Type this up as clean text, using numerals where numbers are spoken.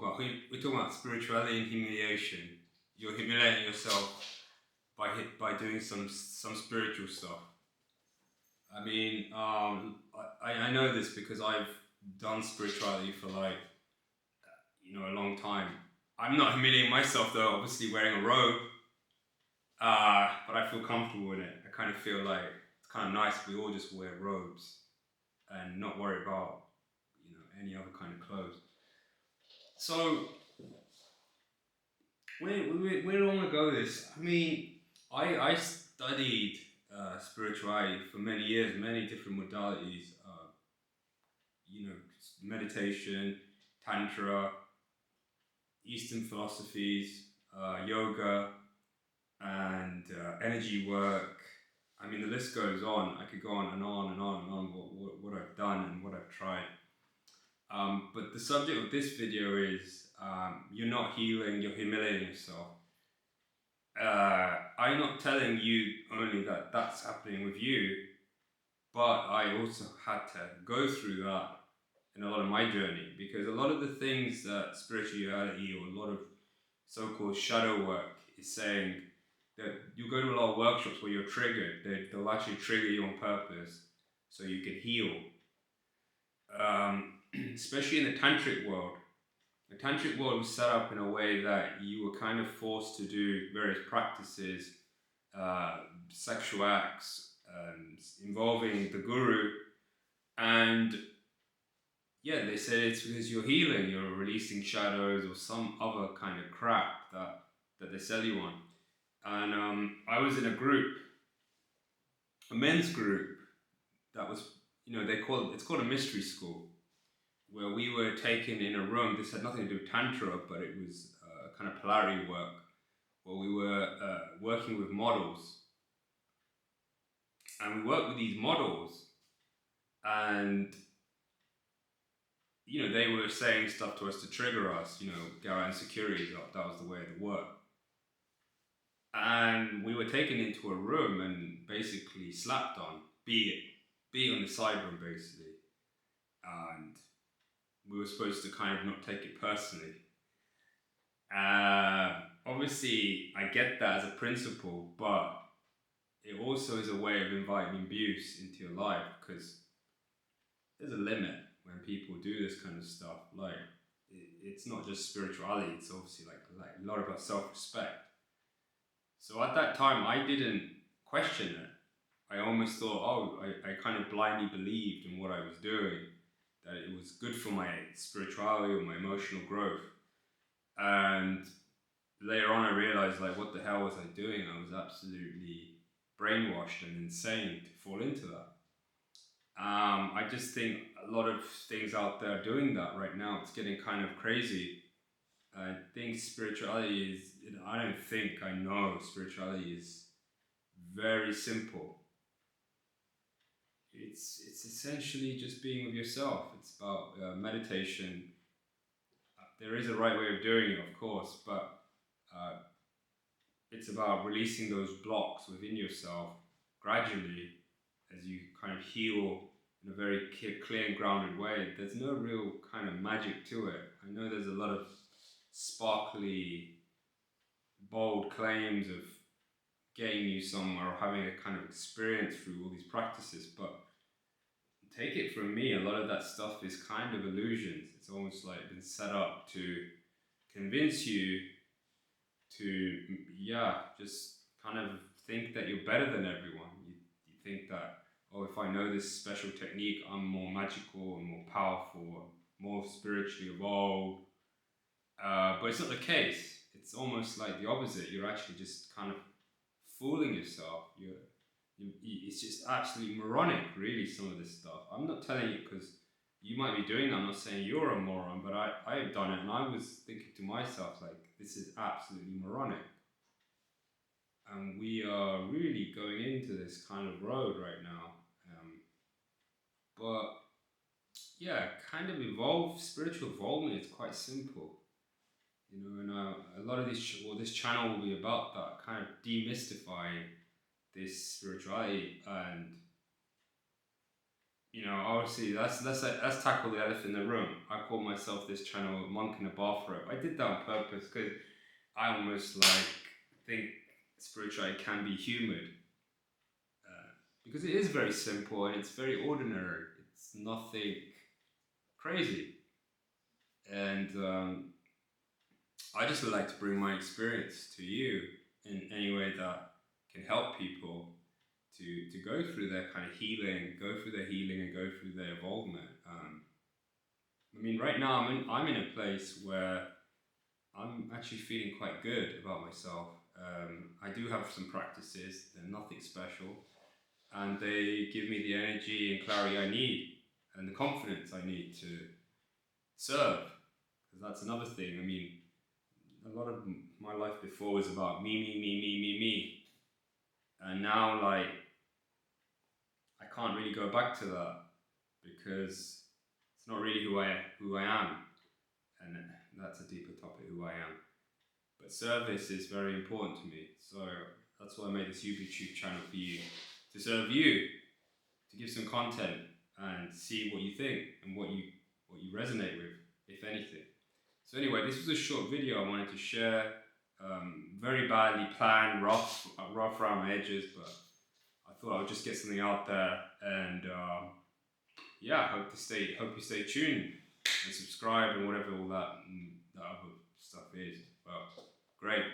Well, we're talking about spirituality and humiliation. You're humiliating yourself by doing some spiritual stuff. I mean, I know this because I've done spirituality for like a long time. I'm not humiliating myself though. Obviously, wearing a robe, but I feel comfortable in it. I kind of feel like it's kind of nice if we all just wear robes and not worry about any other kind of clothes. So where do I want to go with this? I mean, I studied spirituality for many years, many different modalities. You know, meditation, tantra, Eastern philosophies, yoga, and energy work. I mean, the list goes on. I could go on and on and on and on what I've done and what I've tried. But the subject of this video is you're not healing, you're humiliating yourself. I'm not telling you only that that's happening with you, but I also had to go through that in a lot of my journey, because a lot of the things that spirituality or a lot of so-called shadow work is saying, that you go to a lot of workshops where you're triggered, they'll actually trigger you on purpose so you can heal. Especially in the tantric world. The tantric world was set up in a way that you were kind of forced to do various practices, sexual acts, involving the guru, and yeah, they said it's because you're healing, you're releasing shadows or some other kind of crap that they sell you on. And I was in a group, a men's group, that was, it's called a mystery school, where we were taken in a room. This had nothing to do with tantra, but it was kind of polarity work, where we were working with models. And we worked with these models, and they were saying stuff to us to trigger us, get our insecurities up. That was the way it worked. And we were taken into a room and basically slapped on, beat on the side room, basically. And we were supposed to kind of not take it personally. Obviously, I get that as a principle, but it also is a way of inviting abuse into your life, because there's a limit when people do this kind of stuff. Like, it's not just spirituality, it's obviously like a lot about self-respect. So at that time, I didn't question it. I almost thought, I kind of blindly believed in what I was doing, that it was good for my spirituality or my emotional growth. And later on, I realized, like, what the hell was I doing? I was absolutely brainwashed and insane to fall into that. I just think a lot of things out there are doing that right now. It's getting kind of crazy. I think spirituality is, I don't think I know spirituality is very simple. It's essentially just being with yourself. It's about meditation. There is a right way of doing it, of course, but it's about releasing those blocks within yourself gradually as you kind of heal in a very clear and grounded way. There's no real kind of magic to it. I know there's a lot of sparkly, bold claims of getting you somewhere or having a kind of experience through all these practices, but take it from me, a lot of that stuff is kind of illusions. It's almost like been set up to convince you to, just kind of think that you're better than everyone. You think that, if I know this special technique, I'm more magical and more powerful, more spiritually evolved. But it's not the case. It's almost like the opposite. You're actually just kind of fooling yourself. It's just absolutely moronic, really, some of this stuff. I'm not telling you because you might be doing that. I'm not saying you're a moron, but I've done it, and I was thinking to myself, like, this is absolutely moronic. And we are really going into this kind of road right now. But yeah, kind of spiritual involvement is quite simple. And a lot of this channel will be about that, kind of demystifying this spirituality and you know, obviously let's tackle the elephant in the room. I call myself this channel monk in a bathrobe. I did that on purpose because I almost like think spirituality can be humoured, because it is very simple and it's very ordinary. It's nothing crazy, and I just would like to bring my experience to you in any way that can help people to go through their kind of healing, go through their healing, and go through their involvement. I mean, right now I'm in a place where I'm actually feeling quite good about myself. I do have some practices; they're nothing special, and they give me the energy and clarity I need, and the confidence I need to serve. Because that's another thing. I mean, a lot of my life before was about me, and now like I can't really go back to that because it's not really who I am, and that's a deeper topic, who I am. But service is very important to me, so that's why I made this YouTube channel for you, to serve you, to give some content and see what you think and what you resonate with, if anything. So anyway, this was a short video I wanted to share. Very badly planned, rough around the edges, but I thought I would just get something out there, and yeah, hope you stay tuned and subscribe and whatever all that other stuff is. Well, great.